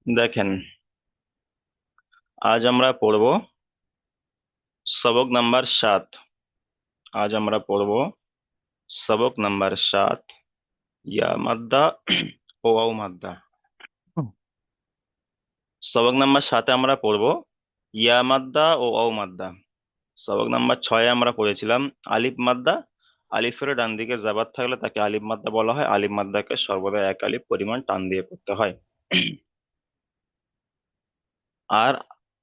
দেখেন, আজ আমরা পড়ব সবক নাম্বার 7। আজ আমরা পড়ব সবক নাম্বার 7, ইয়া মাদ্দা ও ওয়াও মাদ্দা। সবক নাম্বার 7-এ আমরা পড়ব ইয়া মাদ্দা ও ওয়াও মাদ্দা। সবক নাম্বার 6-এ আমরা পড়েছিলাম আলিফ মাদ্দা। আলিফের ডান দিকে জাবার থাকলে তাকে আলিফ মাদ্দা বলা হয়। আলিফ মাদ্দাকে সর্বদা এক আলিফ পরিমাণ টান দিয়ে পড়তে হয়। আর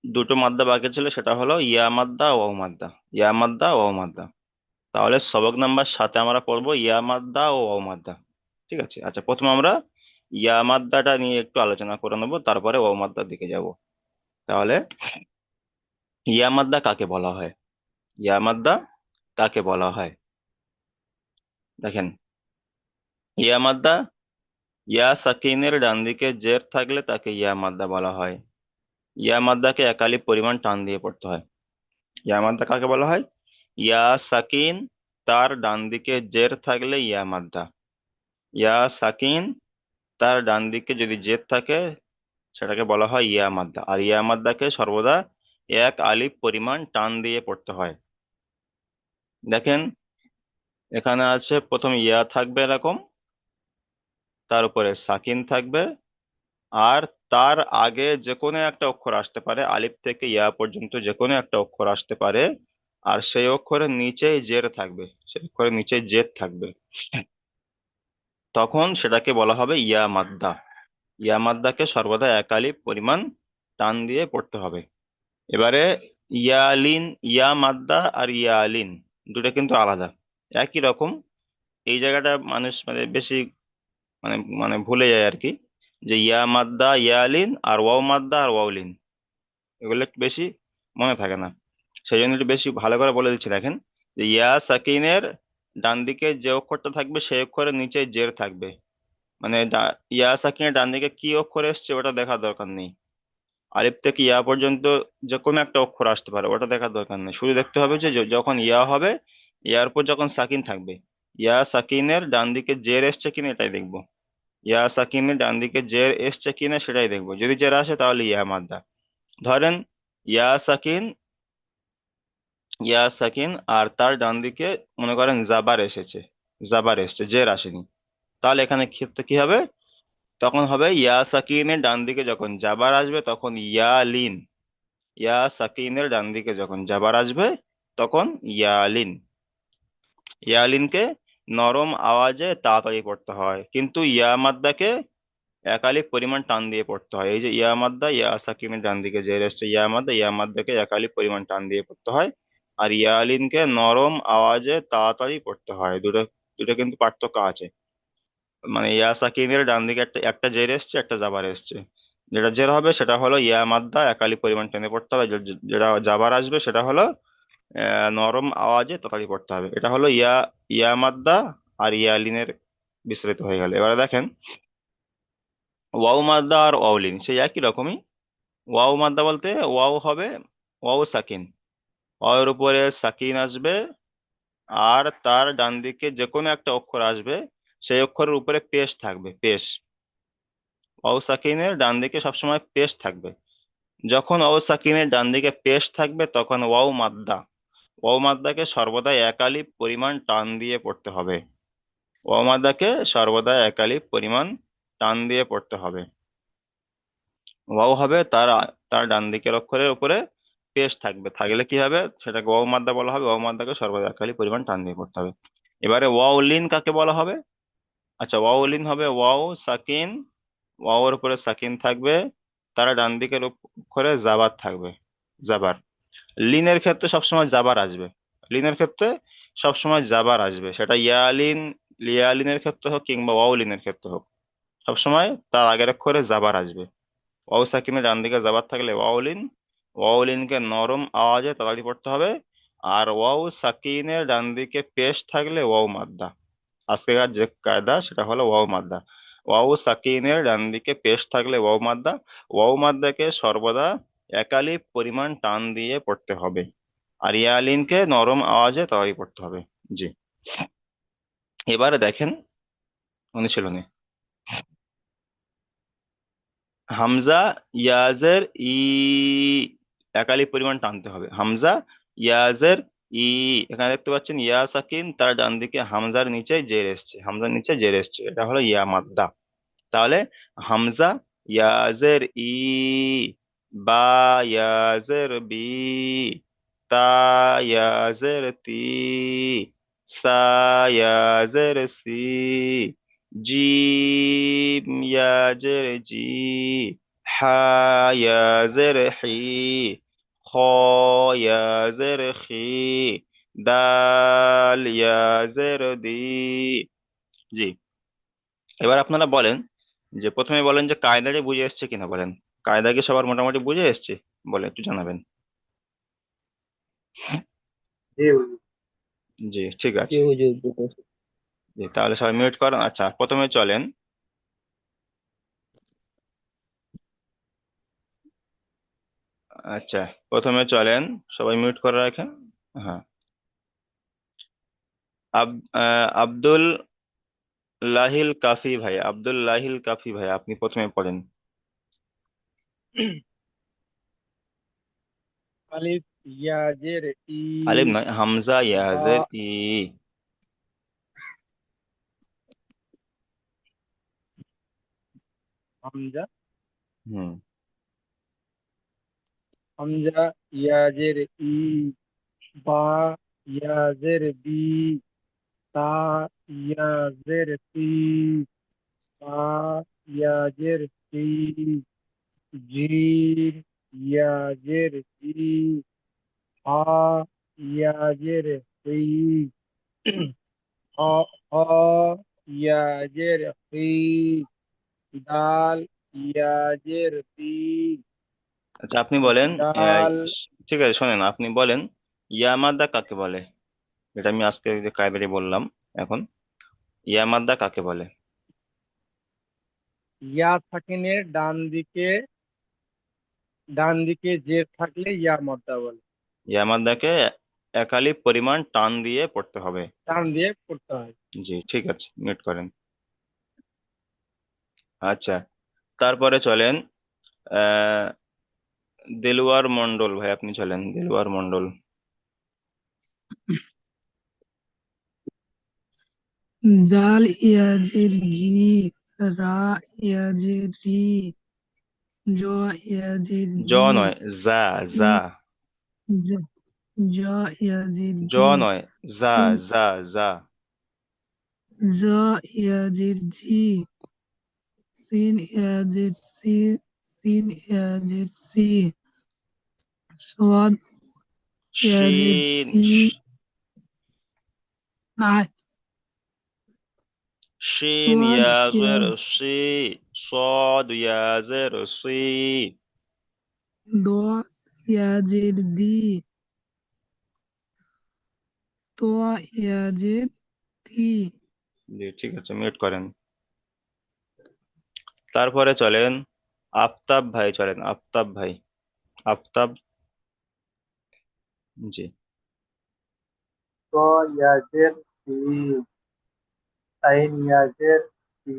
দুটো মাদ্দা বাকি ছিল, সেটা হলো ইয়া মাদ্দা ও ওয়াও মাদ্দা। ইয়া মাদ্দা ও ওয়াও মাদ্দা। তাহলে সবক নাম্বার 7-এ আমরা পড়বো ইয়া মাদ্দা ও ওয়াও মাদ্দা। ঠিক আছে, আচ্ছা, প্রথমে আমরা ইয়া মাদ্দাটা নিয়ে একটু আলোচনা করে নেবো, তারপরে ওয়াও মাদ্দার দিকে যাব। তাহলে ইয়া মাদ্দা কাকে বলা হয়? ইয়া মাদ্দা কাকে বলা হয়? দেখেন, ইয়া মাদ্দা, ইয়া সাকিনের ডান দিকে জের থাকলে তাকে ইয়া মাদ্দা বলা হয়। ইয়া মাদ্দাকে একালি পরিমাণ টান দিয়ে পড়তে হয়। ইয়া মাদ্দা কাকে বলা হয়? ইয়া সাকিন, তার ডান দিকে জের থাকলে ইয়া মাদ্দা। ইয়া সাকিন, তার ডান দিকে যদি জেদ থাকে সেটাকে বলা হয় ইয়া মাদ্দা। আর ইয়া মাদ্দাকে সর্বদা এক আলিফ পরিমাণ টান দিয়ে পড়তে হয়। দেখেন, এখানে আছে প্রথম ইয়া থাকবে এরকম, তার উপরে সাকিন থাকবে, আর তার আগে যে কোনো একটা অক্ষর আসতে পারে, আলিফ থেকে ইয়া পর্যন্ত যে কোনো একটা অক্ষর আসতে পারে। আর সেই অক্ষরের নিচেই জের থাকবে, সেই অক্ষরের নিচে জেদ থাকবে, তখন সেটাকে বলা হবে ইয়া মাদ্দা। ইয়া মাদ্দাকে সর্বদা এক আলিফ পরিমাণ টান দিয়ে পড়তে হবে। এবারে ইয়ালিন, ইয়া মাদ্দা আর ইয়ালিন দুটো কিন্তু আলাদা। একই রকম, এই জায়গাটা মানুষ মানে বেশি মানে মানে ভুলে যায় আর কি, যে ইয়া মাদ্দা ইয়ালিন আর ওয়াও মাদ্দা আর ওয়াউলিন, এগুলো একটু বেশি মনে থাকে না। সেই জন্য একটু বেশি ভালো করে বলে দিচ্ছি। দেখেন, যে ইয়া সাকিনের ডান দিকে যে অক্ষরটা থাকবে সেই অক্ষরের নিচে জের থাকবে। মানে ইয়া সাকিনের ডান দিকে কি অক্ষর এসছে ওটা দেখার দরকার নেই। আলিফ থেকে ইয়া পর্যন্ত যে কোনো একটা অক্ষর আসতে পারে, ওটা দেখার দরকার নেই। শুধু দেখতে হবে যে যখন ইয়া হবে, ইয়ার পর যখন সাকিন থাকবে, ইয়া সাকিনের ডান দিকে জের এসছে কিনা এটাই দেখবো। ইয়া সাকিনের ডান দিকে জের এসছে কিনা সেটাই দেখবো। যদি জের আসে তাহলে ইয়া মাদ্দা। ধরেন ইয়া সাকিন, ইয়া সাকিন আর তার ডান দিকে মনে করেন জাবার এসেছে, জাবার এসছে, জের আসেনি। তাহলে এখানে ক্ষেত্রে কি হবে? তখন হবে ইয়া সাকিনের ডান দিকে যখন জাবার আসবে তখন ইয়া লিন। ইয়া সাকিনের ডান দিকে যখন জাবার আসবে তখন ইয়ালিন। ইয়ালিনকে নরম আওয়াজে তাড়াতাড়ি পড়তে হয়, কিন্তু ইয়া মাদ্দাকে একালিক পরিমাণ টান দিয়ে পড়তে হয়। এই যে ইয়া মাদ্দা, ইয়া সাকিনের ডান দিকে যে রেস্টে ইয়া মাদ্দা, ইয়া মাদ্দাকে একালিক পরিমাণ টান দিয়ে পড়তে হয়। আর ইয়ালিনকে নরম আওয়াজে তাড়াতাড়ি পড়তে হয়। দুটো দুটো কিন্তু পার্থক্য আছে। মানে ইয়া সাকিনের ডান দিকে একটা একটা জের এসছে, একটা জাবার এসছে। যেটা জের হবে সেটা হলো ইয়া মাদ্দা একালিক পরিমাণ টেনে পড়তে হবে। যেটা জাবার আসবে সেটা হলো নরম আওয়াজে তাড়াতাড়ি পড়তে হবে। এটা হলো ইয়া, ইয়া মাদ্দা আর ইয়ালিনের বিস্তারিত হয়ে গেল। এবারে দেখেন, ওয়াও মাদ্দা আর ওয়াওলিন সেই একই রকমই। ওয়াও মাদ্দা বলতে ওয়াও হবে, ওয়াও সাকিন, ওয়াওয়ের উপরে সাকিন আসবে, আর তার ডান দিকে যে কোনো একটা অক্ষর আসবে, সেই অক্ষরের উপরে পেশ থাকবে, পেশ। ওয়াও সাকিনের ডান দিকে সবসময় পেশ থাকবে। যখন ওয়াও সাকিনের ডান দিকে পেশ থাকবে তখন ওয়াও মাদ্দা। ওয়াও মাদ্দাকে সর্বদা এক আলিফ পরিমাণ টান দিয়ে পড়তে হবে। ওয়াও মাদ্দাকে সর্বদা এক আলিফ পরিমাণ টান দিয়ে পড়তে হবে। ওয়াও হবে তার তার ডান দিকের অক্ষরের উপরে পেশ থাকবে, থাকলে কি হবে সেটাকে ওয়াও মাদ্দা বলা হবে। ওয়াও মাদ্দাকে সর্বদা এক আলিফ পরিমাণ টান দিয়ে পড়তে হবে। এবারে ওয়াও লিন কাকে বলা হবে? আচ্ছা, ওয়াও লিন হবে ওয়াও সাকিন, ওয়াওর উপরে সাকিন থাকবে, তার ডান দিকের অক্ষরে জাবার থাকবে, জাবার। লিনের ক্ষেত্রে সবসময় জাবার আসবে। লিনের ক্ষেত্রে সবসময় জাবার আসবে, সেটা ইয়ালিন, লিয়ালিনের ক্ষেত্রে হোক কিংবা ওয়াউলিনের ক্ষেত্রে হোক, সবসময় তার আগের অক্ষরে জাবার আসবে। ওয়াও সাকিনের ডান দিকে জাবার থাকলে ওয়াউলিন, ওয়াউলিনকে নরম আওয়াজে তাড়াতাড়ি পড়তে হবে। আর ওয়াও সাকিনের ডান দিকে পেশ থাকলে ওয়াও মাদ্দা। আজকেকার যে কায়দা সেটা হলো ওয়াও মাদ্দা। ওয়াও সাকিনের ডান দিকে পেশ থাকলে ওয়াও মাদ্দা। ওয়াও মাদ্দাকে সর্বদা একালিফ পরিমাণ টান দিয়ে পড়তে হবে। আর ইয়ালিনকে নরম আওয়াজে তাড়াতাড়ি পড়তে হবে। জি, এবারে দেখেন অনুশীলনী। হামজা ইয়াজের ই, একালি পরিমাণ টানতে হবে। হামজা ইয়াজের ই, এখানে দেখতে পাচ্ছেন ইয়া সাকিন, তার ডান দিকে হামজার নিচে জের এসছে, হামজার নিচে জের এসছে, এটা হলো ইয়া মাদ্দা। তাহলে হামজা ইয়াজের ই, বা ইয়াজের বি, তা ইয়াজের তি, সা ইয়াজের সি, জিম ইয়াজের জি, হা ইয়াজের হি, খ ইয়াজের খি, দাল ইয়াজের দি। জি, এবার আপনারা বলেন যে প্রথমে বলেন যে কায়দাটা বুঝে এসছে কিনা, বলেন কায়দা কি সবার মোটামুটি বুঝে এসছে, বলে একটু জানাবেন। জি হুজুর। জি ঠিক জি আছে। হুজুর বুঝেছি। জি তাহলে সবাই মিউট করেন। আচ্ছা প্রথমে চলেন, আচ্ছা প্রথমে চলেন, সবাই মিউট করে রাখেন। হ্যাঁ, আব্দুল লাহিল কাফি ভাই, আব্দুল লাহিল কাফি ভাই, আপনি প্রথমে পড়েন। আলিফ ইয়াজের ই, আলিফ নয়, হামজা বা ইয়াজের ই। হামজা, হুম। হামজা ইয়াজের ই, বা ইয়াজের বি, তা ইয়াজের সি, তা ইয়াজের সি, জিম ইয়াজের জি, হা ইয়াজের সি, হ হ ইয়াজের সি, দাল ইয়াজের সি, আচ্ছা আপনি বলেন, দাল ঠিক আছে শোনেন, আপনি বলেন ইয়া মাদ্দা কাকে বলে, যেটা আমি আজকে যে কায়দাটি বললাম এখন, ইয়া মাদ্দা কাকে বলে? ইয়া সাকিনের ডান দিকে জের থাকলে ইয়া মাদ্দা বলে। ইয়া মাদ্দাকে একালি পরিমাণ টান দিয়ে পড়তে হবে। টান দিয়ে পড়তে হয়। জি ঠিক আছে, মিউট করেন। আচ্ছা তারপরে চলেন, আহ দেলোয়ার মন্ডল ভাই, আপনি চলেন, দেলোয়ার মন্ডল। জাল ইয়াজের জি, রা ইয়াজের রি, জ ইয়াজের জ জি, নয়, যা, যা, সিন, জ জ ইয়াজের জ জি, নয়, যা, সিন, যা, যা। জ ইয়াজের জি, সিন ইয়াজের সি, সিন ইয়াজের সি, সোয়াদ ইয়াজের শিন, সি, না, শিন সোয়াদ ইয়াজের সি, صاد ইয়াজের সি। দ ইয়াজের দি, ত ইয়াজের তি। জি ঠিক আছে, মিউট করেন। তারপরে চলেন আফতাব ভাই, চলেন আফতাব ভাই, আফতাব। জি। ত ইয়াজের সি, আইন ইয়াজের সি,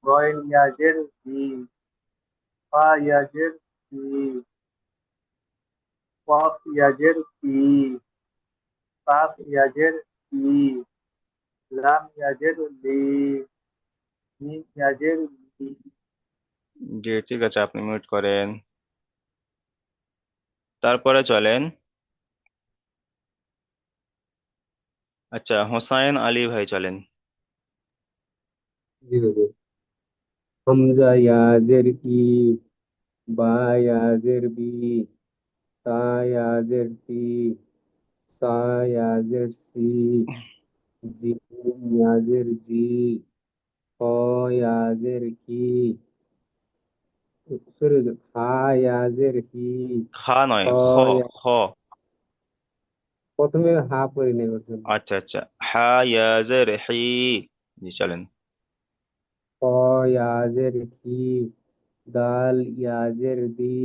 গয়েন ইয়াজের জি, ফা ইয়াজের সি, কফ ইয়াজের সি, কাফ ইয়াজের সি, লাম ইয়াজের লি, মিম ইয়াজের লি। জি ঠিক আছে, আপনি মিউট করেন। তারপরে চলেন, আচ্ছা হোসাইন আলী ভাই চলেন। জি হুজুর। হামজা ইয়াজের ই, বা ইয়াজের বি, তা ইয়াজের তি, সা ইয়াজের সি, জিম ইয়াজের জি, খ ইয়াজের কি, সরি হুজুর, হা ইয়াজের হি, খা খ নয়, খ, খ। প্রথমে হা পড়ি নেই ওর জন্য। আচ্ছা আচ্ছা, হা ইয়াজের হি। জি চলেন। খ ইয়াজের কি, দাল ইয়াজের দি।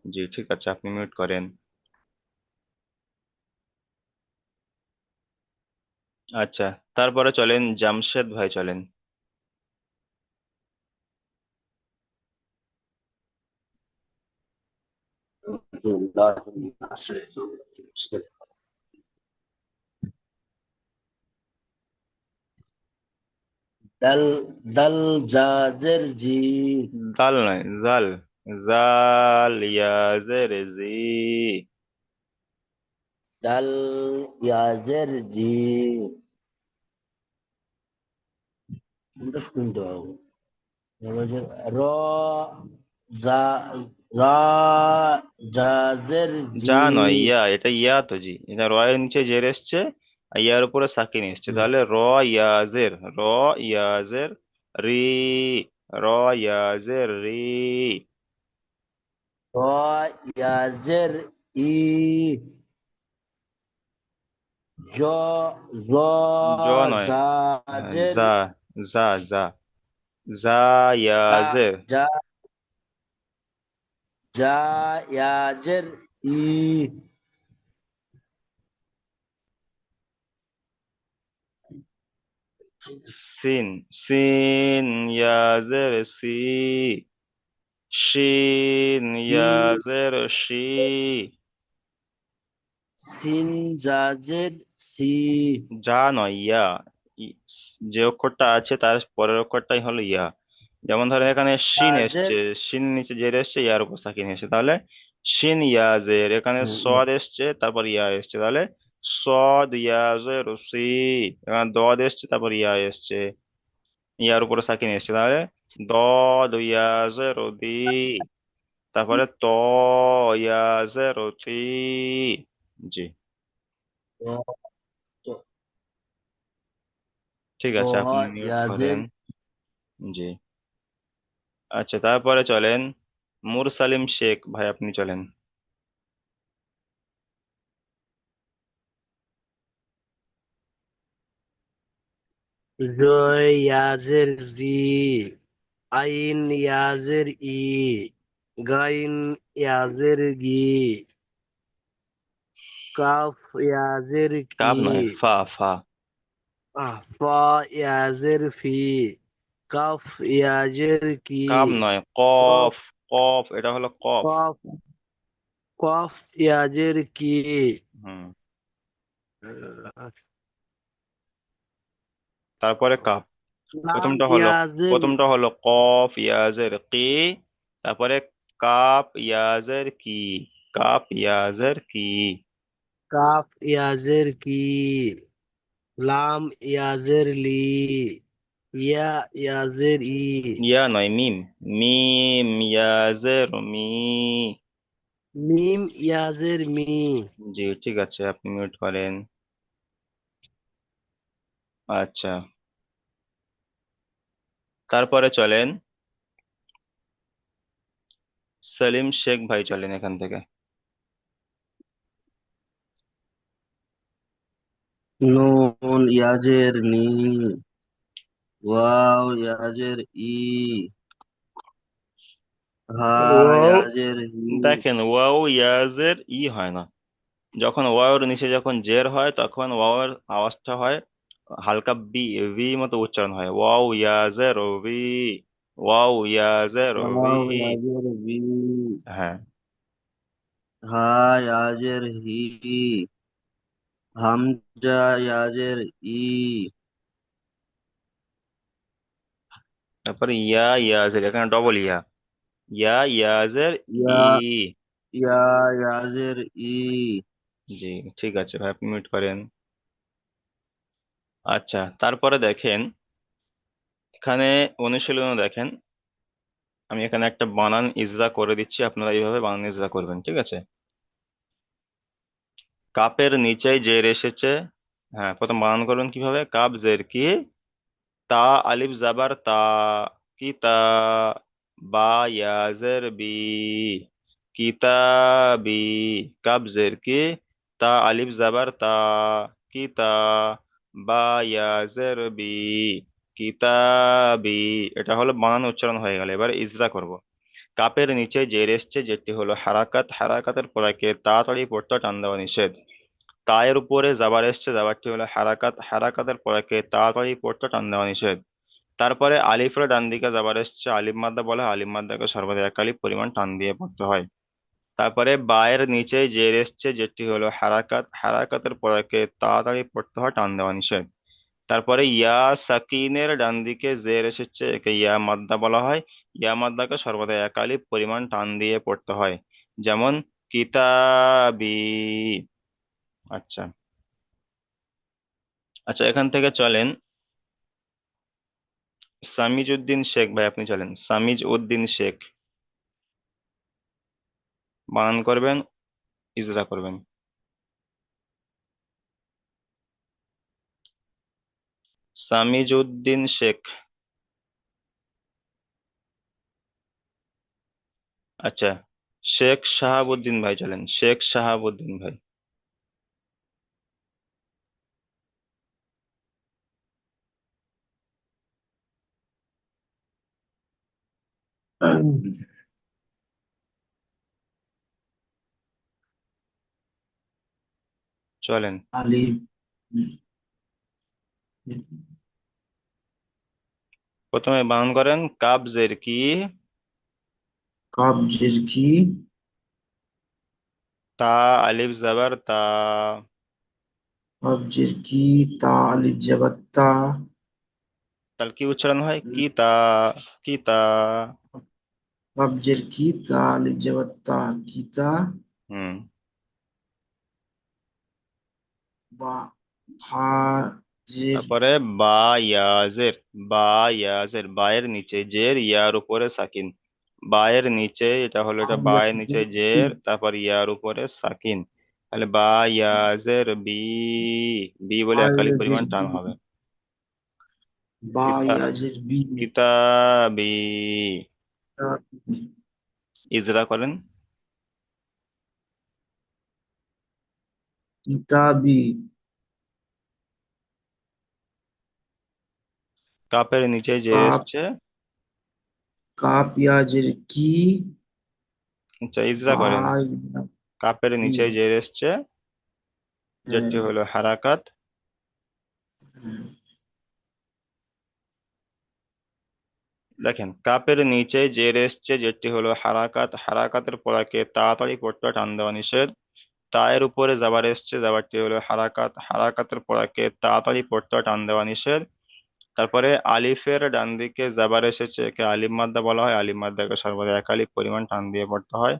জি ঠিক আছে, আপনি মিউট করেন। আচ্ছা তারপরে চলেন জামশেদ ভাই, চলেন। بالله من الشيطان الرجيم. دل دل جاجر جي দাল নয়, জাল। জাল ইয়াজের জি। دل ياجر جي আমরা শুনতে পাবো را জা রা জাজের যা জি নয়, ইয়া। এটা ইয়া তো জি, এটা রয়ের নিচে জের এসছে আর ইয়ার উপরে সাকিন এসছে, তাহলে র ইয়াজের, র ইয়াজের রি, র ইয়াজের রি। را ইয়াজের ই জ জ জ নয়, জাজের যা। যা যা যা জা ইয়াজের জা জা ইয়াজের ই সিন, সিন ইয়াজের সি, শিন ই ইয়াজের শি। সিন জাজের সি যা নয়, ইয়া। ই- যে অক্ষরটা আছে তার পরের অক্ষরটাই হলো ইয়া। যেমন ধরো এখানে শিন জাজের এসছে, শিন নিচে জের এসছে, ইয়ার উপর সাকিন এসছে, তাহলে শিন ইয়া জের। এখানে সদ এসছে, তারপর ইয়া এসছে, তাহলে সদ ইয়া জের সি। এখানে দদ এসছে, তারপর ইয়া এসছে, ইয়ার উপরে সাকিন এসছে, তাহলে দদ ইয়া জের দি। তারপরে ত ইয়া জের তি। জি, ঠিক ত আছে, আপনি মিউট ইয়াজের করেন। জি, আচ্ছা, তারপরে চলেন মুরসালিম শেখ ভাই, আপনি চলেন। জয় ইয়াজের জি আইন ইয়াজের ই গাইন ইয়াজের গি কাফ ইয়াজের কাব কি নয়, ফা ফা। ফা ইয়াজের ফি কাফ ইয়াজের কি কাব নয়, কফ কফ। কফ, এটা হলো কফ। কফ কফ ইয়াজের কি হুম, তারপরে কাপ। লাম প্রথমটা হলো ইয়াজের প্রথমটা হলো কফ ইয়াজের কি, তারপরে কাপ ইয়াজের কি, কাপ ইয়াজের কি। কাফ ইয়াজের কি লাম ইয়াজের লি ইয়া ইয়াজের ই ইয়া নয়, মিম। মিম ইয়াজের মি। মিম ইয়াজের মি জি, ঠিক আছে, আপনি মিউট করেন। আচ্ছা, তারপরে চলেন সেলিম শেখ ভাই, চলেন এখান থেকে। নুন ইয়াজের নি ওয়াও ইয়াজের ই হা ওয়াও, ইয়াজের হি দেখেন ওয়াও ইয়াজের ই হয় না। যখন ওয়াওর নিচে যখন জের হয় তখন ওয়াওয়ের আওয়াজটা হয় হালকা বি, ভি মতো উচ্চারণ হয়, ওয়াও ইয়াজের ভি, ওয়াও ইয়াজের ভি। ওয়াও ইয়াজের বি হ্যাঁ, হা ইয়াজের হি হামজা ইয়াজের ই তারপরে ইয়া ইয়াজের, এখানে ডবল ইয়া, ইয়া ইয়াজের ইয়া ই। ইয়া ইয়াজের ই জি, ঠিক আছে ভাই, আপনি মিউট করেন। আচ্ছা, তারপরে দেখেন এখানে অনুশীলনে দেখেন, আমি এখানে একটা বানান ইজরা করে দিচ্ছি, আপনারা এইভাবে বানান ইজরা করবেন, ঠিক আছে। কাপের নিচেই জের এসেছে। হ্যাঁ, প্রথম বানান করবেন কিভাবে, কাপ জের কি, তা আলিফ জাবার তা, কি তা, বা ইয়াজের বি, কিতাবি। কাপ জের কি, তা আলিফ জাবার তা, কি তা, বা ইয়াজের বি, কিতাবি। এটা হলো বানান উচ্চারণ হয়ে গেল, এবার ইজরা করব। কাপের নিচে জের এসছে, যেটি হলো হারাকাত, হারাকাতের পরে তাড়াতাড়ি পড়তে টান দেওয়া নিষেধ। তায়ের উপরে জাবার এসছে, জাবারটি হলো হারাকাত, হারাকাতের পরে তাড়াতাড়ি পড়তে টান দেওয়া নিষেধ। তারপরে আলিফের ডান দিকে জাবার এসছে, আলিফ মাদ্দা বলে, আলিফ মাদ্দাকে সর্বদা এক আলিফ পরিমাণ টান দিয়ে পড়তে হয়। তারপরে বায়ের নিচে জের এসছে, যেটি হলো হারাকাত, হারাকাতের পরকে তাড়াতাড়ি পড়তে হয়, টান দেওয়া নিষেধ। তারপরে ইয়া সাকিনের ডান দিকে জের এসেছে, একে ইয়া মাদ্দা বলা হয়। ইয়া মাদ্দাকে সর্বদা এক আলিফ পরিমাণ টান দিয়ে পড়তে হয়, যেমন কিতাবি। আচ্ছা, আচ্ছা, এখান থেকে চলেন সামিজ উদ্দিন শেখ ভাই, আপনি চলেন সামিজ উদ্দিন শেখ। বানান করবেন, ইজরা করবেন। সামিজ উদ্দিন শেখ। আচ্ছা, শেখ শাহাবুদ্দিন ভাই চলেন, শেখ শাহাবুদ্দিন ভাই। চলেন। আলিফ প্রথমে বানান করেন কাবজের কি, কাব জের কি, তা, আলিফ জাবার তা। কাব জের কি, তা আলিফ জবর তা, তাহলে কি উচ্চারণ হয়? কি তা, কি তা। কাব জের কি, তা আলিফ জবর তা, কিতা। হুম। বা হা জের তারপরে বা ইয়াজের, বা ইয়াজের, বায়ের নিচে জের, ইয়ার উপরে সাকিন। বায়ের নিচে, এটা হলো, এটা বায়ের নিচে জের, তারপর ইয়ার উপরে সাকিন। তাহলে বা ইয়াজের বি, বি বলে একালি পরিমাণ টান হবে। বা কিতা, ইয়াজের বি, কিতাবি। ইজরা করেন। কিতাবি, কাপের নিচে জের কাপ, এসছে। কাপ ইয়াজের কি, আচ্ছা, ইজরা বা করেন। কাপের ইয়াবি, নিচে জের এসছে, যেটি হলো হারাকাত। দেখেন, কাপের নিচে জের এসছে, যেটি হলো হারাকাত, হারাকাতের পরাকে তাড়াতাড়ি পড়তে হয়, টান দেওয়া নিষেধ। তায়ের উপরে জাবার এসছে, জাবারটি হলো হারাকাত, হারাকাতের পরাকে তাড়াতাড়ি পড়তে হয়, টান দেওয়া নিষেধ। তারপরে আলিফের ডান দিকে জাবার এসেছে, একে আলিফ মাদ্দা বলা হয়, আলিফ মাদ্দাকে সর্বদা এক আলিফ পরিমাণ টান দিয়ে পড়তে হয়।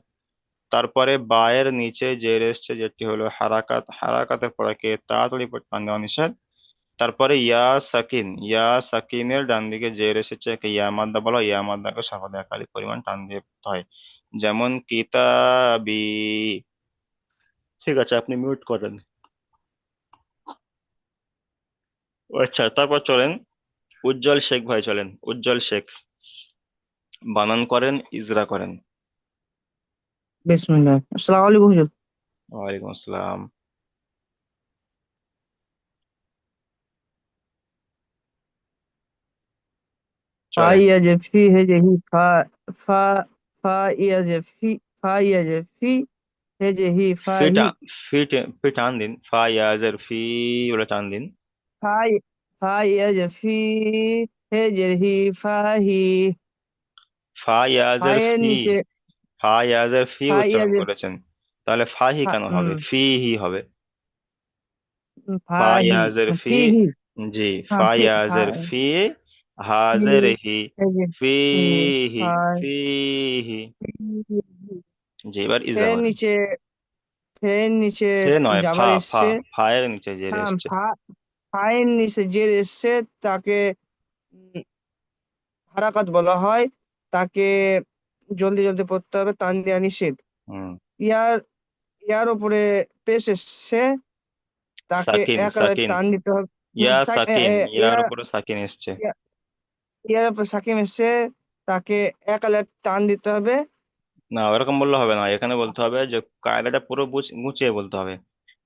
তারপরে বায়ের নিচে জের এসছে, যেটি হলো হারাকাত, হারাকাতের পরাকে তাড়াতাড়ি টান দেওয়া নিষেধ। তারপরে ইয়া সাকিন, ইয়া সাকিনের ডান দিকে জের এসেছে, একে ইয়া মাদ্দা বলা হয়, ইয়া মাদ্দাকে সর্বদা এক আলিফ পরিমাণ টান দিয়ে পড়তে হয়, যেমন কিতাবি। ঠিক আছে, আপনি মিউট করেন। আচ্ছা, তারপর চলেন উজ্জ্বল শেখ ভাই, চলেন উজ্জ্বল শেখ। বানান করেন, ইজরা করেন। বিসমিল্লাহ, আসসালামু আলাইকুম হুজুর। ওয়ালাইকুম আসসালাম। ফা চলেন। ইয়া যে ফি হে যে হি ফা, ফা, ফা ইয়া যে ফি, ফা ইয়া যে ফি হে যে হি ফা হি, ফিটা, ফিট, ফি টান দিন, ফা ইয়াজের ফি বলে টান দিন। ফা ফা ইয়া যে ফি হে যে হি ফা হি, ফা ফা ইয়াজের এর ফি, নিচে, ফা ইয়াজের ফি ফা ইয়া উচ্চারণ যে করেছেন, তাহলে ফাহি ফা, কেন হবে? ফি হি হবে। ফা ফা হি, ইয়াজের ফি, ফি হি, জি, হ্যাঁ ফা ফি, ফা ইয়াজের ফি, ফি হাজের হি, হে যে ফি হি, হি, ফা ফি হি। হি, জি, এবার ফে ইজা এর করেন। নিচে, ফে এর নিচে ফে নয়, ফা, যাবার ফা, এসছে, ফা এর নিচে জের হ্যাঁ এসছে। ফা, ফা এর নিচে যে এসছে তাকে হারাকাত বলা হয়, তাকে জলদি জলদি পড়তে হবে, টান দেওয়া নিষেধ। হুম। ইয়ার, ইয়ার উপরে পেশ এসছে, তাকে সাকিন, এক আলাদা সাকিন, টান দিতে হবে। ইয়া সাকিন, ইয়ার উপরে সাকিন এসছে। ইয়ার উপরে সাকিম এসছে, তাকে এক আলাদা টান দিতে হবে। না, ওরকম বললে হবে না, এখানে বলতে হবে যে কায়দাটা পুরো গুছিয়ে বলতে হবে।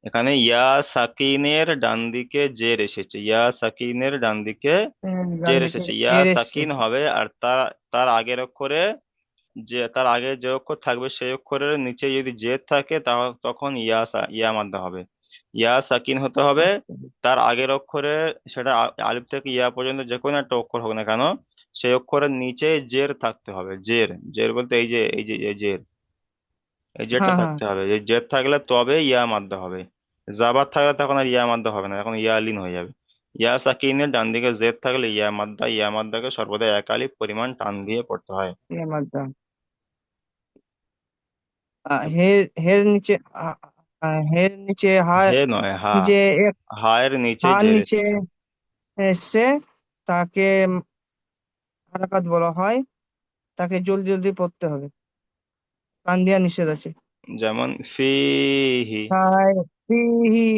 এখানে ইয়া সাকিনের ডান দিকে জের এসেছে, ইয়া সাকিনের ডান দিকে ডান জের দিকে এসেছে, ইয়া জের এসছে, সাকিন হবে, আর তার তার আগের অক্ষরে, যে তার আগে যে অক্ষর থাকবে সেই অক্ষরের নিচে যদি জের থাকে, তখন ইয়া মাদ্দা হবে। ইয়া সাকিন হতে হবে, তার আগের অক্ষরে, সেটা আলিফ থেকে ইয়া পর্যন্ত যে কোনো একটা অক্ষর হোক না কেন, সেই অক্ষরের নিচে জের থাকতে হবে। জের, জের বলতে এই যে এই জের। এই জেরটা হ্যাঁ হ্যাঁ থাকতে হবে, এই জের থাকলে তবে ইয়া মাদ্দা হবে। জাবার থাকলে তখন আর ইয়া মাদ্দা হবে না, এখন ইয়া লিন হয়ে যাবে। ইয়া সাকিনের ডান দিকে জের থাকলে ইয়া মাদ্দা, ইয়া মাদ্দাকে সর্বদা এক আলিফ পরিমাণ টান দিয়ে পড়তে হয়। ইয়া মাদ্দা। হের হের নিচে হের নিচে হে নয়, হা। নিচে এক হায়ের নিচে হার জের নিচে এসেছে। এসছে, তাকে হারাকাত বলা হয়। তাকে জলদি জলদি পড়তে হবে, টান দেওয়া নিষেধ আছে। যেমন ফিহি। হায়, ফিহি,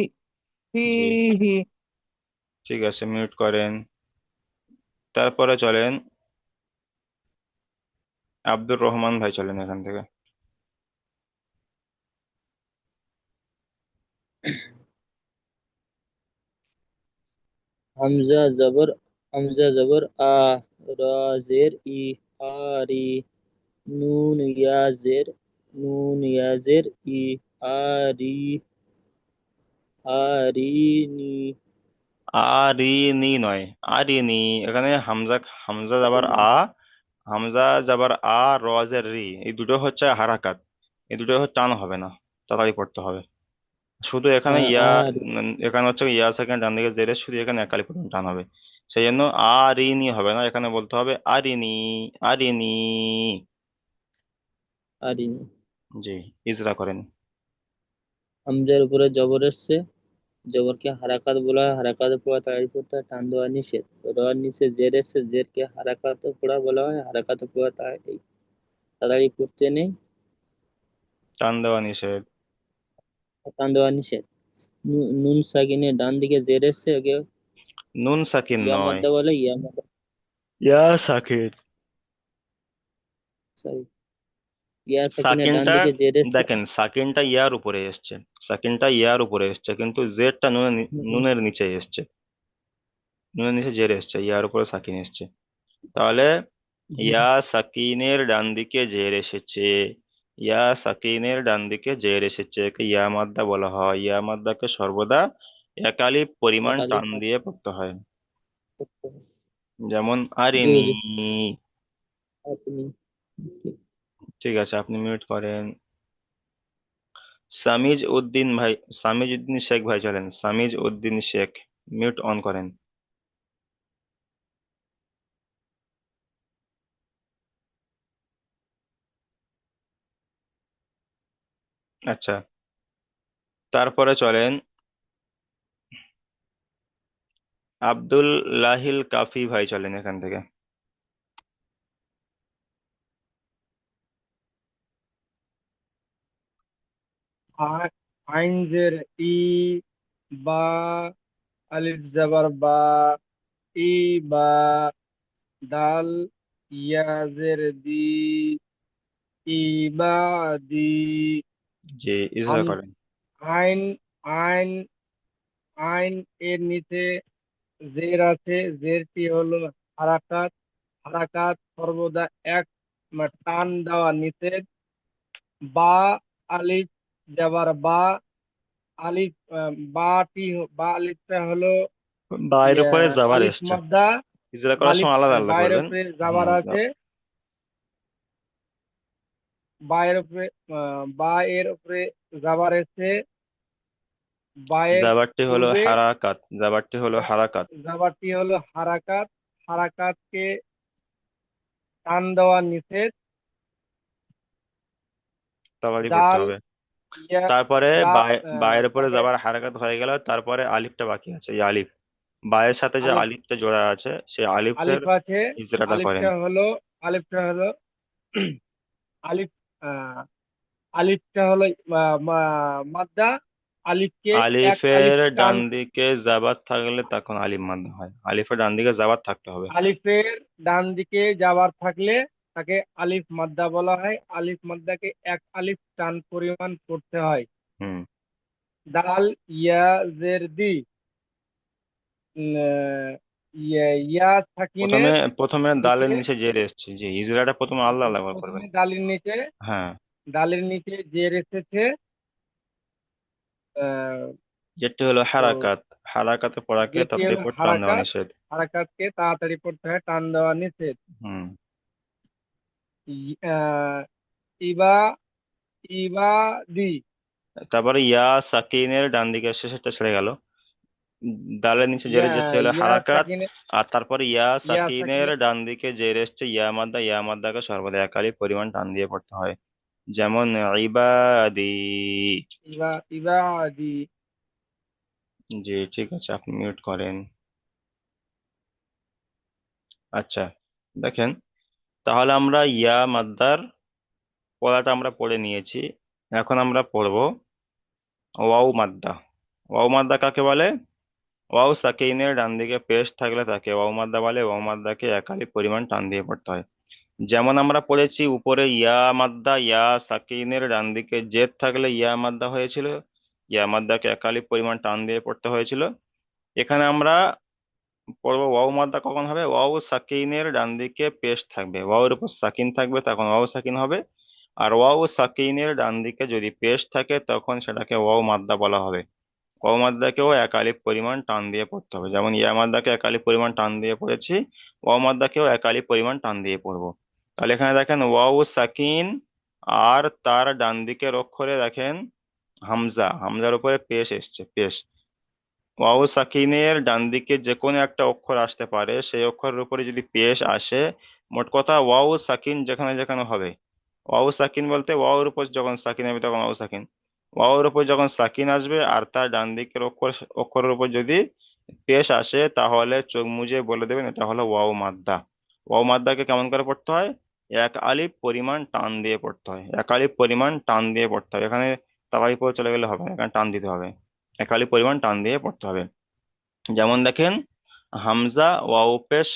জি, ফিহি। ঠিক আছে, মিউট করেন। তারপরে চলেন আব্দুর রহমান ভাই, চলেন এখান থেকে। হামজা জবর হামজা জবর আ, রা জের ই, আরি, নুন ইয়া জের ই, আরি, আরিনি। আরিনি নয়, আরিনি। এখানে হামজা, হামজা যাবার আ, হামজা যাবার আ, রজের রি, এই দুটো হচ্ছে হারাকাত। এই দুটো টান হবে না, তাড়াতাড়ি পড়তে হবে। শুধু এখানে ইয়া, আরি, এখানে হচ্ছে ইয়া সেকেন্ড ডান দিকে জেরে, শুধু এখানে একালি পরিমাণ টান হবে। সেই জন্য আরিনি হবে না, এখানে বলতে হবে আরিনি, আরিনি। আরিনি। জি, ইজরা করেন। হামজার উপরে জবর এসছে, জবরকে হারাকাত বলা হয়, হারাকাত পড়া তাড়াতাড়ি পড়তে হয়, টান দেওয়া নিষেধ। র নিচে জের এসছে, জেরকে হারাকাত পড়া বলা হয়, হারাকাত পড়া তাড়াতাড়ি তাড়াতাড়ি পড়তে নেই, টান দেওয়া নিষেধ। টান দেওয়া নিষেধ। নুন সাকিনে ডান দিকে জের এসছে, ওকে নুন সাকিন ইয়া নয়, মাদ্দা বলে, ইয়া মাদ্দা, ইয়া সাকিন। সরি, ইয়া সাকিনে ডান সাকিনটা দিকে জের এসছে। দেখেন, সাকিনটা ইয়ার উপরে এসছে, সাকিনটা ইয়ার উপরে এসছে, কিন্তু জেডটা নুনের নিচে এসছে। নুনের নিচে জের এসছে, ইয়ার উপরে সাকিন এসছে। তাহলে ইয়া সাকিনের ডান দিকে জের এসেছে, ইয়া সাকিনের ডান দিকে জের এসেছে, একে ইয়া মাদ্দা বলা হয়। ইয়া মাদ্দাকে সর্বদা একালি পরিমাণ একালি টান দিয়ে পড়তে হয়। পড়তে হয়। যেমন জি আরিনি। জি, আপনি, ঠিক আছে, আপনি মিউট করেন। সামিজ উদ্দিন ভাই, সামিজ উদ্দিন শেখ ভাই, চলেন। সামিজ উদ্দিন শেখ, মিউট অন করেন। আচ্ছা, তারপরে চলেন আব্দুল লাহিল কাফি ভাই, চলেন এখান থেকে। আইন জের ই, বা, আলিফ জবর বা, ই বা, দাল ইয়া জের দি, ইবাদি। জি, ইজরা হাম করেন। আইন আইন আইন এর নিচে জের আছে, জেরটি হলো হারাকাত। হারাকাত সর্বদা এক টান দেওয়া নিষেধ। বা, আলিফ যাবার বা, আলিফ বা আলিফটা হলো বায়ের উপরে যাবার আলিফ এসছে, মাদ্দা। ইজরা করার আলিফ সময় আলাদা আলাদা বায়ের করবেন। উপরে হুম, যাবার আছে, বায়ের উপরে বা এর উপরে যাবার আছে, বায়ের জাবারটি হলো পূর্বে হারাকাত, জাবারটি হলো হারাকাত, যাবারটি হলো হারাকাত। হারাকাতকে টান দেওয়া নিষেধ। তাড়াতাড়ি পড়তে দাল হবে। ইয়া তারপরে দা বায়ের উপরে পরে যাবার হারাকাত হয়ে গেল, তারপরে আলিফটা বাকি আছে, এই আলিফ। বায়ের সাথে যে আলিফ আলিফটা জোড়া আছে, সেই আলিফের আলিফ আছে। ইজরাটা করেন। আলিফটা হলো আলিফ আহ, আলিফটা হলো মাদ্দা। আলিফকে এক আলিফ আলিফের ডান টান, দিকে জাবার থাকলে তখন আলিফ মাদ্দা হয়, আলিফের ডান দিকে জাবার থাকতে হবে। আলিফের ডান দিকে যাবার থাকলে তাকে আলিফ মাদ্দা বলা হয়। আলিফ মাদ্দাকে এক আলিফ টান পরিমাণ করতে হয়। হুম। দাল ইয়া জের দি, ইয়া প্রথমে সাকিনের প্রথমে নিচে, দালের নিচে জের এসছে, যে ইজরাটা প্রথমে আল্লাহ আল্লাহ করে করবেন। প্রথমে দালের নিচে, হ্যাঁ, জের এসেছে। আহ, যেটি হলো তো হারাকাত, হারাকাতে পড়াকে যেটি তাড়াতাড়ি হলো পড়ে টান দেওয়া হারাকাত, নিষেধ। হারাকাতকে তাড়াতাড়ি পড়তে হয়, টান দেওয়া নিষেধ। হুম। ই- আহ, ইবা ইবাদি। তারপরে ইয়া সাকিনের ডান দিকে শেষেরটা ছেড়ে গেল। দালের নিচে জের যেতে হলে ইয়া হারাকাত। সাকিনে, আর তারপরে ইয়া ইয়া সাকিনের সাকিনে, ডান দিকে জের এসছে, ইয়া মাদ্দাকে সর্বদা একালি পরিমাণ টান দিয়ে পড়তে হয়। যেমন ইবাদি। ইবাদি। জি ঠিক আছে, আপনি মিউট করেন। আচ্ছা, দেখেন, তাহলে আমরা ইয়া মাদ্দার পড়াটা আমরা পড়ে নিয়েছি। এখন আমরা পড়বো ওয়াও মাদ্দা। ওয়াও মাদ্দা কাকে বলে? ওয়াও সাকিনের ডান দিকে পেশ থাকলে তাকে ওয়াও মাদ্দা বলে। ওয়াও মাদ্দাকে একালি পরিমাণ টান দিয়ে পড়তে হয়। যেমন আমরা পড়েছি উপরে ইয়া মাদ্দা, ইয়া সাকিনের ডান দিকে জেদ থাকলে ইয়া মাদ্দা হয়েছিল, ইয়া মাদ্দাকে একালি পরিমাণ টান দিয়ে পড়তে হয়েছিল। এখানে আমরা পড়বো ওয়াও মাদ্দা কখন হবে? ওয়াও সাকিনের ডান দিকে পেশ থাকবে, ওয়াওর উপর সাকিন থাকবে, তখন ওয়াও সাকিন হবে। আর ওয়াও সাকিনের ডান দিকে যদি পেশ থাকে তখন সেটাকে ওয়াও মাদ্দা বলা হবে। ওয়াও মাদ্দাকেও এক আলিফ পরিমাণ টান দিয়ে পড়তে হবে। যেমন ইয়া মাদ্দাকে এক আলিফ পরিমাণ টান দিয়ে পড়েছি, ওয়াও মাদ্দাকেও এক আলিফ পরিমাণ টান দিয়ে পড়বো। তাহলে এখানে দেখেন ওয়াও সাকিন, আর তার ডান দিকের অক্ষরে দেখেন হামজা, হামজার উপরে পেশ এসছে, পেশ। ওয়াও সাকিনের ডান দিকে যে কোনো একটা অক্ষর আসতে পারে, সেই অক্ষরের উপরে যদি পেশ আসে, মোট কথা ওয়াও সাকিন যেখানে যেখানে হবে, ওয়াও সাকিন বলতে ওয়াওর উপর যখন সাকিন হবে তখন ওয়াও সাকিন, ওয়াওর উপর যখন সাকিন আসবে আর তার ডান দিকের অক্ষরের উপর যদি পেশ আসে, তাহলে চোখ মুজে বলে দেবেন এটা হলো ওয়াও মাদ্দা। ওয়াও মাদ্দাকে কেমন করে পড়তে হয়? এক আলিফ পরিমাণ টান দিয়ে পড়তে হয়, এক আলিফ পরিমাণ টান দিয়ে পড়তে হবে। এখানে তাওয়াই পরে চলে গেলে হবে না, এখানে টান দিতে হবে, এক আলিফ পরিমাণ টান দিয়ে পড়তে হবে। যেমন দেখেন হামজা ওয়াও পেশ,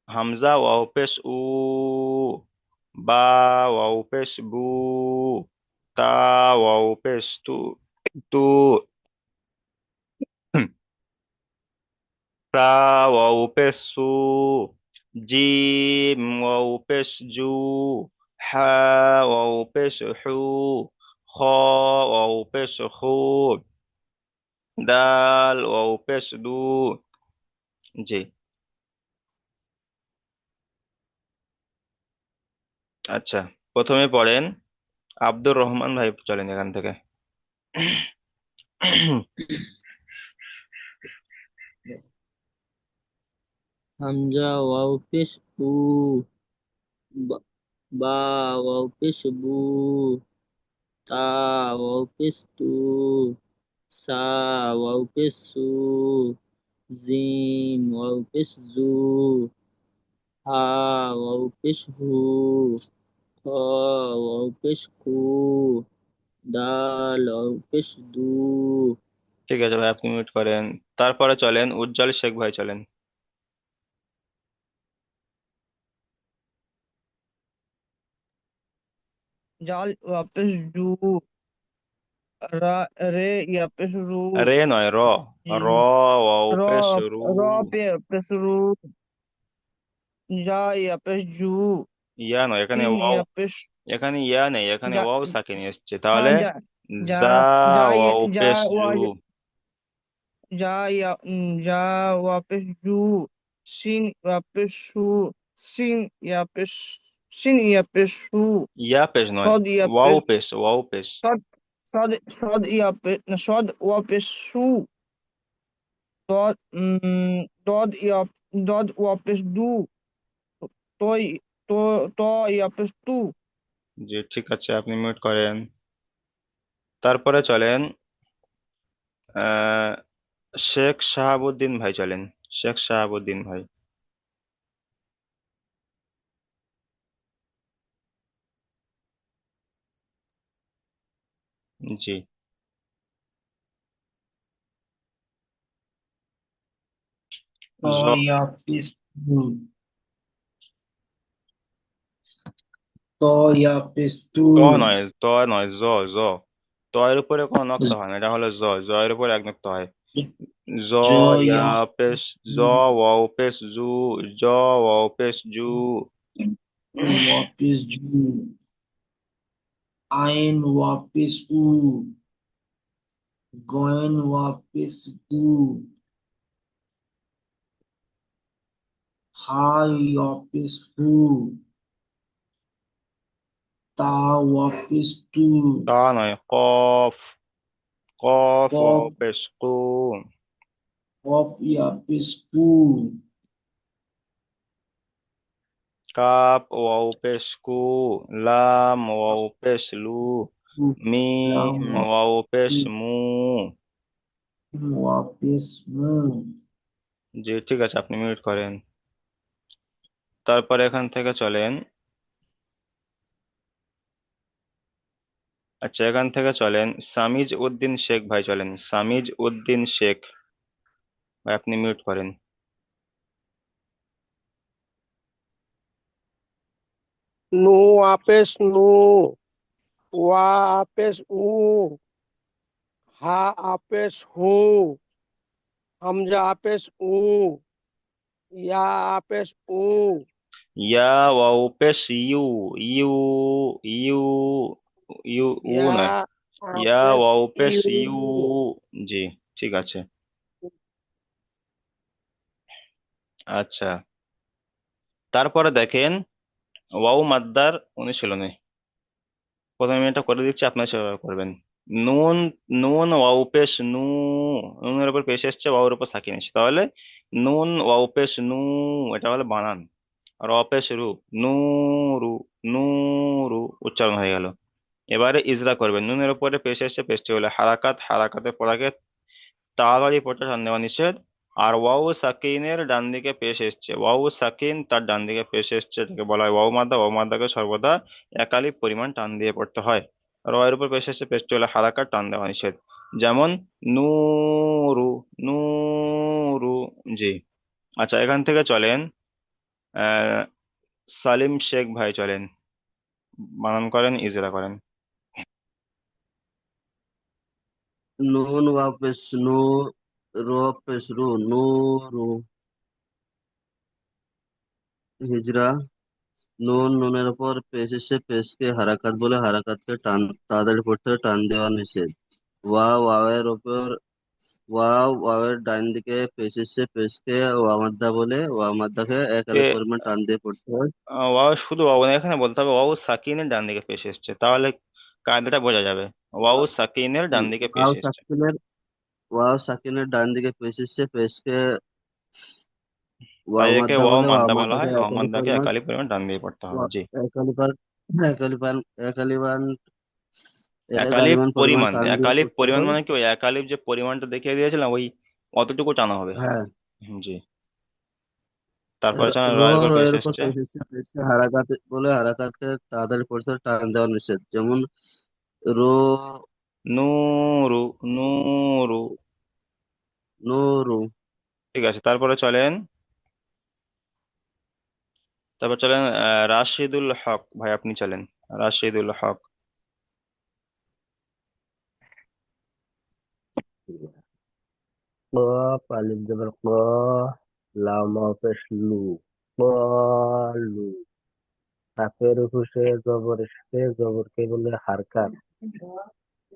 হামজা ওয়াও পেশ উ, বা ওয়াও পেশ বু, তা ওয়াও পেশ তু, তু, তা ওয়াও পেশ সু, জিম ওয়াও পেশ জু, হা ওয়াও পেশ হু, খ ওয়াও পেশ খু, দাল ওয়াও পেশ দু। জি, আচ্ছা, প্রথমে পড়েন আব্দুর রহমান ভাই, চলেন এখান থেকে। হামজা ওয়াও পেশ উ, বা বা ওয়াও পেশ বু, তা ওয়াও পেশ তু, সা ওয়াও পেশ সু, জিম ওয়াও পেশ জু, হা ওয়াও পেশ হু, খ ওয়াও পেশ কু, দাল ওয়াও পেশ দু। ঠিক আছে ভাই, আপনি মিউট করেন। তারপরে চলেন উজ্জ্বল শেখ ভাই, চলেন। জাল ওয়াপেশ জু, রা রে ইয়াপেশ রু, রে নয়, র। র জি, ওয়াও র পেশ রু। র পে পেশ রু, জা ইয়াপেশ জু, ইয়া নয়, এখানে সিন ওয়াও, ইয়াপেশ এখানে ইয়া নেই, এখানে জা, ওয়াও সাকিন এসছে, হ্যাঁ তাহলে যা, যা জা যা ওয়াও যা পেশ ওয়া জু। যা যা ওয়াপেশ জু, সিন ইয়াপেশ সু, সিন ইয়াপেশ সিন ইয়াপেশ সু, ইয়া পেশ নয়, সদ ওয়াও ইয়াপেশ পেশ, ওয়াও পেশ। সদ সদ ইয়াপেশ না, সদ ওয়াপেশ সু, দদ দদ ইয়াপ দদ ওয়াপেশ দু, তই তো ত ইয়াপেশ তু। জি ঠিক আছে, আপনি মিউট করেন। তারপরে চলেন আহ শেখ শাহাবুদ্দিন ভাই, চলেন। শেখ শাহাবুদ্দিন ভাই। জি। জ, या पेश या पेश ত নয়, ত নয়, জ, জ। ত এর উপরে কোনো নক্তা হয় না, এটা হলো জ, জ এর উপরে এক নক্তা হয়। জ जो ইয়া या পেশ জ, ওয়াও পেশ জু, জ ওয়াও পেশ জু। वापिस जू, आयन वापिस ऊ, गोयन वापिस गू, हा वापिस हू, তা ওয়া পেশ তু তা নয়, কফ। কফ ওয়াও কফ পেশ কু। কফ ইয়া পেশ কু কাপ ওয়াও পেশ কু। লাম ওয়াও পেশ লু। লাম মিম ওয়াও পেশ মু। ওয়া পেশ মু জি ঠিক আছে, আপনি মিউট করেন। তারপরে এখান থেকে চলেন। আচ্ছা, এখান থেকে চলেন সামিজ উদ্দিন শেখ ভাই, চলেন সামিজ উদ্দিন শেখ ভাই, আপনি মিউট করেন। নু আপেশ নু, ওয়া আপেশ উ, হা আপেশ হু, হামজা আপেশ উ, ইয়া আপেশ উ, ইয়া ওয়াও পেশ ইউ। ইউ ইউ ইউ উ ইয়া নয়, ইয়া আপেশ ওয়াও পেশ ইউ। ইউ। জি ঠিক আছে। আচ্ছা, তারপরে দেখেন ওয়াও মাদ্দার অনুশীলনে। প্রথমে আমি এটা করে দিচ্ছি, আপনারা সেভাবে করবেন। নুন, নুন ওয়াও পেশ নু। নুনের উপর পেশ এসছে, ওয়াওর উপর সাকিন এসছে, তাহলে নুন ওয়াও পেশ নু, এটা হলো বানান। আর ওয়া পেশ রু, নু রু, নু রু, উচ্চারণ হয়ে গেল। এবারে ইজরা করবেন। নুনের উপরে পেশ এসছে, পেশটি হলো হারাকাত, হারাকাতের পড়াকে তাড়াতাড়ি পড়তে টান দেওয়া নিষেধ। আর ওয়াও সাকিনের ডান দিকে পেশ এসছে, ওয়াও সাকিন তার ডান দিকে পেশ এসছে, এটাকে বলা হয় ওয়াও মাদ্দা। ওয়াও মাদ্দাকে সর্বদা একালিপ পরিমাণ টান দিয়ে পড়তে হয়। আর ওয়ার উপর পেশ এসছে, পেশটি হলো হারাকাত, টান দেওয়া নিষেধ। যেমন নূরু, নূরু। জি। আচ্ছা, এখান থেকে চলেন আহ সালিম শেখ ভাই, চলেন বানান করেন, ইজরা করেন। নুন ওয়া পেশ নু, রো পেশ রু, নূরু। হিজরা, নুন নুনের উপর পেশ এসে পেশকে হারাকাত বলে, হারাকাতকে টান তাড়াতাড়ি পড়তে হয়, টান দেওয়া নিষেধ। ওয়াওয়ের উপর ওয়াওয়ের ডান দিকে পেশ এসে পেশকে ওয়ামাদ্দা বলে, ওয়ামাদ্দাকে এক আলিফ পে- পরিমাণ টান দিয়ে পড়তে হয়। ওয়াও শুধু ওয়াও না, এখানে বলতে হবে ওয়াও সাকিনের ডান দিকে পেশ এসছে, তাহলে কায়দাটা বোঝা যাবে। ওয়াও সাকিনের ডান দিকে পেশ ওয়াও এসছে। সাকিনের ওয়াও সাকিনের ডান দিকে পেশ এসে পেশকে তাই একে ওয়ামাদ্দা ওয়াও বলে, মাদ্দা বলা ওয়ামাদ্দাকে হয়। এক ওয়াও আলিফ মাদ্দাকে পরিমাণ একালি পরিমাণ ডান দিয়ে পড়তে হবে। জি। এক আলিফান এক আলিফান এক আলিফান এক একালিপ আলিফান পরিমাণ পরিমাণ, টান দিয়ে একালিপ পড়তে পরিমাণ হয়। মানে কি, ওই একালিপ যে পরিমাণটা দেখিয়ে দিয়েছিলাম, ওই অতটুকু টানা হবে। হ্যাঁ। জি। তারপরে চলেন রো রয়ের উপর পেশ রয়ের উপর এসছে। পেশ এসে পেশকে হারাকাত বলে, হারাকাতকে তাড়াতাড়ি পড়তে হয়, টান দেওয়া নিষেধ। যেমন রো, নূরু, নূরু। নূরু। ঠিক আছে, তারপর চলেন রাশিদুল হক ভাই, আপনি চলেন রাশিদুল হক। قاف ألف زبر قا، لام পেশ লু, قالু। কাফের উপর সে জবর এসেছে, জবরকে বলে হারকাত,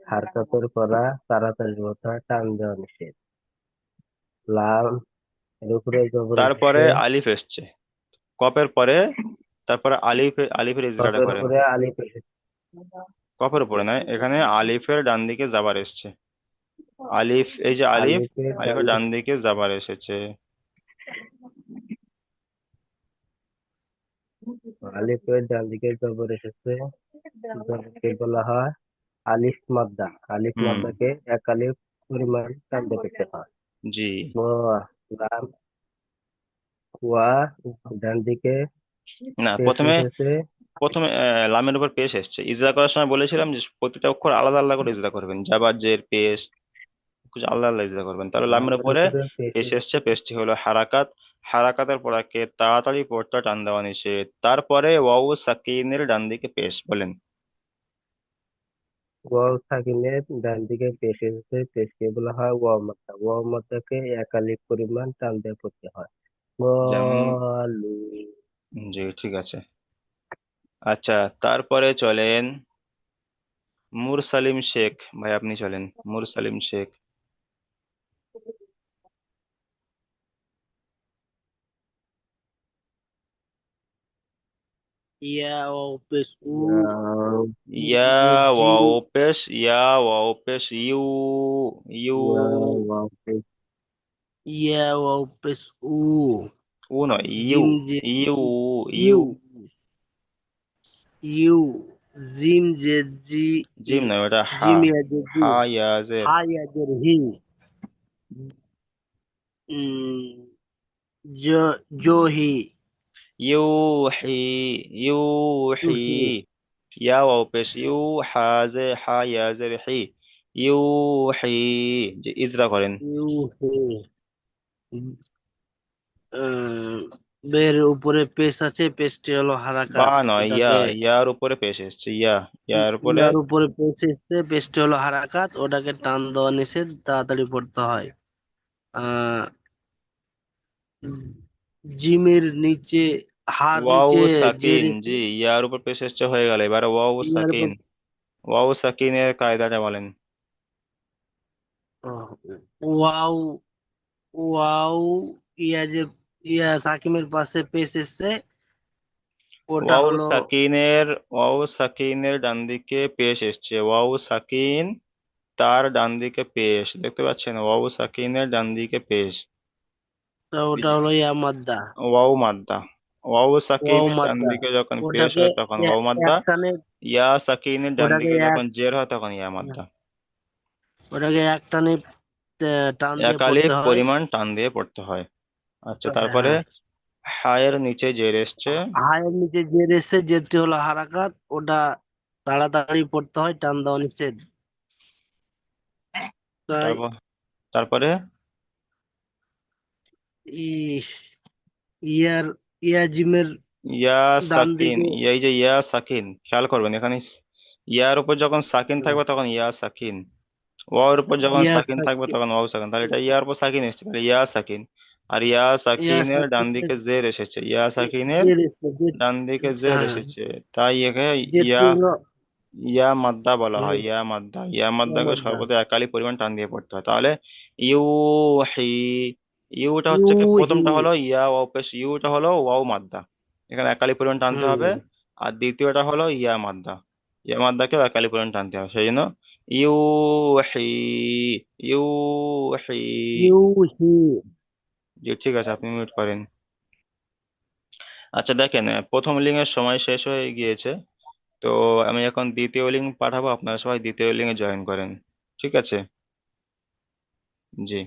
হারকাতের পরা তাড়াতাড়ি কথা টান দেওয়া নিষেধ। লাম এর উপরে জবর তারপরে এসেছে, আলিফ এসছে কপের পরে, তারপরে আলিফের ইজরাটা কফের করেন। উপরে আলিফ এসেছে, কপের উপরে নয়, এখানে আলিফের ডান দিকে জাবার এসছে। আলিফ, এই যে আলিফ, আলিফের ডান আলিফের ডান দিকে, দিকে জাবার এসেছে। আলিফের ডান দিকে জবর এসেছে, জবরকে বলা হয় আলিফ মাদ্দা। আলিফ হুম। মাদ্দাকে এক আলিফ পরিমাণ টানতে পেতে হয়। জি। লাম ওয়া ডান দিকে না, পেশ প্রথমে এসেছে, প্রথমে লামের উপর পেশ এসছে। ইজরা করার সময় বলেছিলাম যে প্রতিটা অক্ষর আলাদা আলাদা করে ইজরা করবেন, জাবার জের পেশ কিছু আলাদা আলাদা ইজরা করবেন। তাহলে লামের লামের উপরে উপরে পেশ পেশ এসছে, এসেছে, পেশটি হলো হারাকাত। হারাকাতের পরাকে তাড়াতাড়ি পড়তে টান দেওয়া নিষেধ। তারপরে ওয়াও সাকিনের ডান দিকে পেশ, বলেন। ওয়াও সাকিনের ডান দিকে পেশ এসেছে, পেশকে বলা হয় ওয়াও মাদ্দা। ওয়াও মাদ্দাকে এক আলিফ পরিমাণ টান দিয়ে পড়তে হয়। যেমন, বলু। জি ঠিক আছে। আচ্ছা, তারপরে চলেন মুরসালিম শেখ ভাই, আপনি চলেন মুরসালিম শেখ। ইয়া ওয়াও পেশ উ ইয়া জি ওয়াও পেশ ইয়া ওয়াও পেশ ইউ ইউ ইয়া ওয়াও পেশ উ উ নয় ইউ জিম জে ইউ ইউ ইউ ইউ জিম জে জি ই জিম নয় ওটা হা জিম ইয়া জে জি হা ইয়াজের হা ইয়া জের হি উম জ জোহি ইউহি ইউহি ইউহি ইয়া ওয়াও পেশ ইউ হাজে হা ইয়াজের হি ইউহি যে ইজরা করেন ইউহি উম, বের উপরে পেশ আছে, পেশটি হলো বা হারাকাত, নয় ইয়া ওটাকে ইয়ার উপরে পেশ এসছে ইয়ার উপরে ইয়ার উপরে পেশ এসছে, পেশটি হলো হারাকাত, ওটাকে টান দেওয়া নিষেধ, তাড়াতাড়ি পড়তে হয়। আহ জিমের নিচে হার ওয়াও নিচে যে সাকিন রেখে জি ইয়ার উপর পেশ এসছে হয়ে গেল এবারে ওয়াও ইয়ার উপর সাকিন ওয়াও সাকিনের কায়দাটা বলেন আহ, ওয়াও ওয়াও ইয়া যে ইয়া সাকিমের পাশে পেশ এসছে, ওটা হলো ওয়াও সাকিনের ডান দিকে পেশ এসছে ওয়াও সাকিন তার ডান দিকে পেশ দেখতে পাচ্ছেন ওয়াও সাকিনের ডান দিকে পেশ ওটা হলো ইয়া মাদ্দা, ওয়াও মাদ্দা ওয়াও ওয়াও সাকিনের ডান মাদ্দা, দিকে যখন পেশ ওটাকে হয় তখন ওয়াও মাদ্দা একটানে ইয়া সাকিনের ডান ওটাকে দিকে এক যখন জের হয় তখন ইয়া মাদ্দা ওটাকে একটানে টান দিয়ে একালিপ পড়তে হয়। পরিমাণ টান দিয়ে পড়তে হয় আচ্ছা তারপরে হ্যাঁ, হায়ের নিচে জের এসছে হায়ের নিচে জের এসছে, জেরটি হলো হারাকাত, ওটা তাড়াতাড়ি পড়তে হয়, টান দেওয়া নিষেধ। তাই তারপর তারপরে ই- ইয়ার ইয়াজিমের ইয়া ডান সাকিন দিকে এই যে ইয়া সাকিন খেয়াল করবেন এখানে ইয়ার উপর যখন সাকিন হুম, থাকবে তখন ইয়া সাকিন ওয়ার উপর যখন ইয়া সাকিন থাকবে সাকি- তখন ওয়াও সাকিন তাহলে এটা ইয়ার উপর সাকিন এসেছে তাহলে ইয়া সাকিন আর ইয়া ইয়া সাকিনের ডান সাকিনের দিকে জের এসেছে ইয়া সাকিনের জের এসছে, ডান দিকে জের হ্যাঁ, এসেছে তাই একে জেরটি ইয়া হলো ইয়া মাদ্দা বলা হয় হুম, ইয়া ইয়া মাদ্দাকে মাদ্দা। সর্বদা একালি পরিমাণ টান দিয়ে পড়তে হয় তাহলে ইউ হি ইউটা হচ্ছে কি ইউহি প্রথমটা হলো ইয়া ওয়াও পেশ ইউটা হলো ওয়াও মাদ্দা এখানে একালি পরিমাণ টানতে হবে হুম, আর দ্বিতীয়টা হলো ইয়া মাদ্দাকেও একালি পরিমাণ টানতে হবে সেই জন্য ইউ হি ইউ হি ইউহি জি ঠিক আছে আপনি মিউট করেন আচ্ছা দেখেন প্রথম লিঙ্গের সময় শেষ হয়ে গিয়েছে তো আমি এখন দ্বিতীয় লিঙ্ক পাঠাবো আপনারা সবাই দ্বিতীয় লিঙ্কে জয়েন করেন ঠিক আছে জি